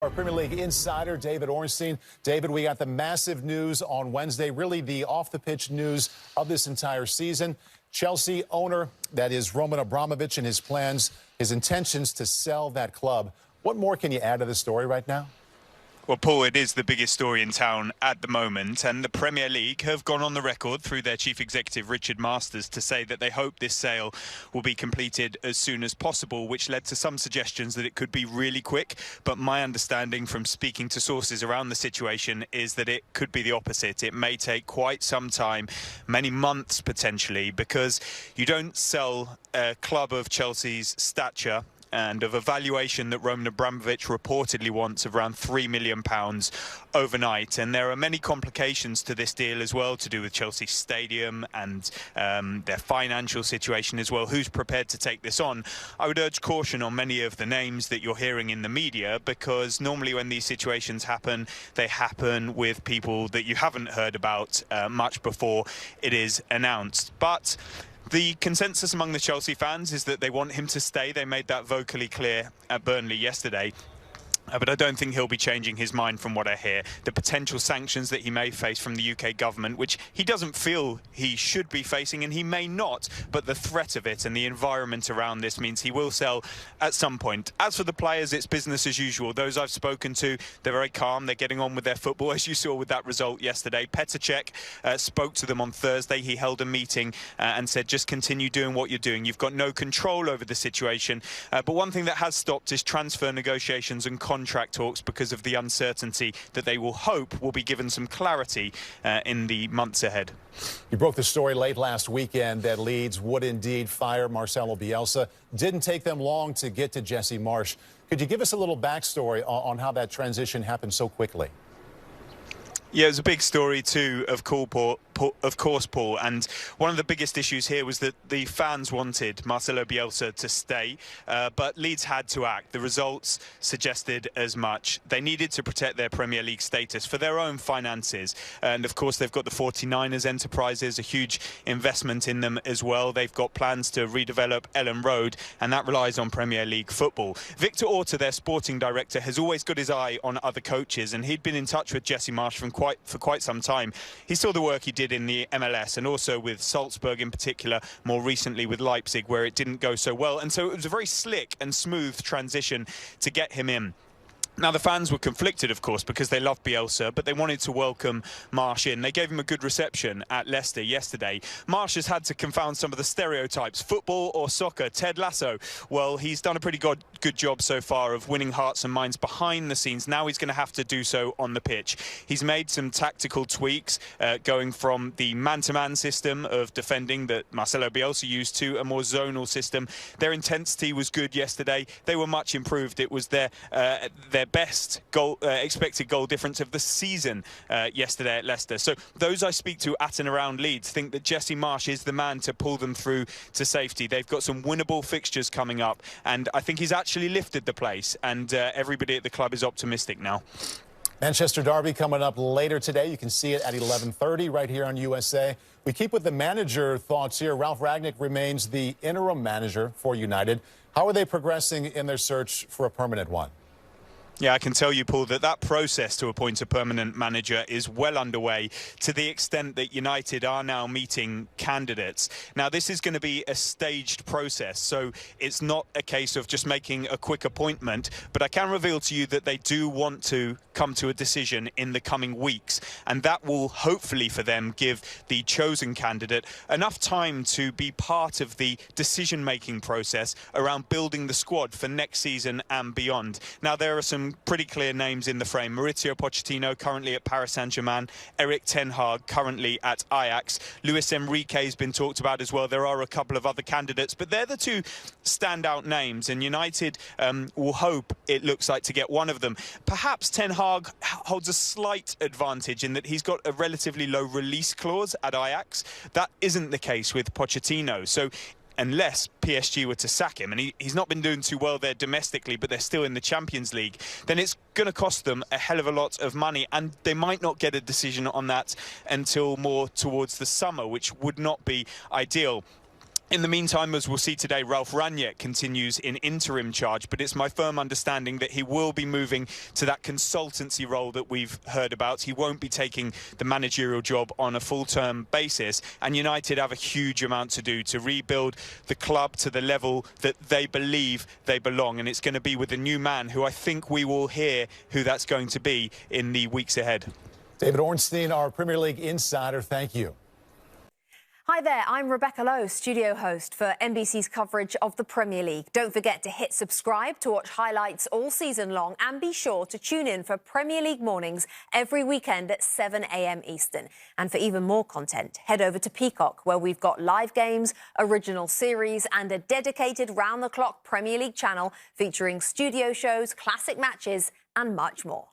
Our Premier League insider, David Ornstein. David, we got the massive news on Wednesday, really the off-the-pitch news of this entire season. Chelsea owner, that is Roman Abramovich, and his plans, his intentions to sell that club. What more can you add to the story right now? Well, Paul, it is the biggest story in town at the moment, and the Premier League have gone on the record through their chief executive, Richard Masters, to say that they hope this sale will be completed as soon as possible, which led to some suggestions that it could be really quick. But my understanding from speaking to sources around the situation is that it could be the opposite. It may take quite some time, many months potentially, because you don't sell a club of Chelsea's stature and of a valuation that Roman Abramovich reportedly wants of around £3 million overnight. And there are many complications to this deal as well, to do with Chelsea Stadium and their financial situation as well. Who's prepared to take this on? I would urge caution on many of the names that you're hearing in the media, because normally when these situations happen, they happen with people that you haven't heard about much before it is announced. But the consensus among the Chelsea fans is that they want him to stay. They made that vocally clear at Burnley yesterday. But I don't think he'll be changing his mind from what I hear. The potential sanctions that he may face from the UK government, which he doesn't feel he should be facing, and he may not, but the threat of it and the environment around this means he will sell at some point. As for the players, it's business as usual. Those I've spoken to, they're very calm. They're getting on with their football, as you saw with that result yesterday. Petr Cech spoke to them on Thursday. He held a meeting and said, just continue doing what you're doing. You've got no control over the situation. But one thing that has stopped is transfer negotiations and contract talks, because of the uncertainty that they will hope will be given some clarity in the months ahead. You broke the story late last weekend that Leeds would indeed fire Marcelo Bielsa. Didn't take them long to get to Jesse Marsch. Could you give us a little backstory on how that transition happened so quickly? Yeah, it was a big story too, of course, Paul. And one of the biggest issues here was that the fans wanted Marcelo Bielsa to stay, but Leeds had to act. The results suggested as much. They needed to protect their Premier League status for their own finances. And of course, they've got the 49ers enterprises, a huge investment in them as well. They've got plans to redevelop Ellen Road, and that relies on Premier League football. Victor Orta, their sporting director, has always got his eye on other coaches, and he'd been in touch with Jesse Marsch for quite some time. He saw the work he did in the MLS, and also with Salzburg in particular, more recently with Leipzig, where it didn't go so well. And so it was a very slick and smooth transition to get him in. Now, the fans were conflicted, of course, because they love Bielsa, but they wanted to welcome Marsch in. They gave him a good reception at Leicester yesterday. Marsch has had to confound some of the stereotypes. Football or soccer? Ted Lasso. Well, he's done a pretty good job so far of winning hearts and minds behind the scenes. Now he's going to have to do so on the pitch. He's made some tactical tweaks, going from the man-to-man system of defending that Marcelo Bielsa used to a more zonal system. Their intensity was good yesterday. They were much improved. It was their best expected goal difference of the season yesterday at Leicester. So those I speak to at and around Leeds think that Jesse Marsch is the man to pull them through to safety. They've got some winnable fixtures coming up, and I think he's actually lifted the place, and everybody at the club is optimistic now. Manchester Derby coming up later today. You can see it at 11:30 right here on USA. We keep with the manager thoughts here. Ralf Rangnick remains the interim manager for United. How are they progressing in their search for a permanent one? Yeah, I can tell you, Paul, that process to appoint a permanent manager is well underway, to the extent that United are now meeting candidates. Now, this is going to be a staged process, so it's not a case of just making a quick appointment, but I can reveal to you that they do want to come to a decision in the coming weeks, and that will hopefully for them give the chosen candidate enough time to be part of the decision-making process around building the squad for next season and beyond. Now, there are some pretty clear names in the frame. Mauricio Pochettino, currently at Paris Saint-Germain. Erik ten Hag, currently at Ajax. Luis Enrique has been talked about as well. There are a couple of other candidates, but they're the two standout names, and United will hope, it looks like, to get one of them. Perhaps ten Hag holds a slight advantage in that he's got a relatively low release clause at Ajax. That isn't the case with Pochettino. So unless PSG were to sack him, and he's not been doing too well there domestically, but they're still in the Champions League, then it's going to cost them a hell of a lot of money, and they might not get a decision on that until more towards the summer, which would not be ideal. In the meantime, as we'll see today, Ralf Rangnick continues in interim charge, but it's my firm understanding that he will be moving to that consultancy role that we've heard about. He won't be taking the managerial job on a full-term basis, and United have a huge amount to do to rebuild the club to the level that they believe they belong, and it's going to be with a new man who I think we will hear who that's going to be in the weeks ahead. David Ornstein, our Premier League insider, thank you. Hi there, I'm Rebecca Lowe, studio host for NBC's coverage of the Premier League. Don't forget to hit subscribe to watch highlights all season long, and be sure to tune in for Premier League mornings every weekend at 7 a.m. Eastern. And for even more content, head over to Peacock, where we've got live games, original series and a dedicated round-the-clock Premier League channel featuring studio shows, classic matches and much more.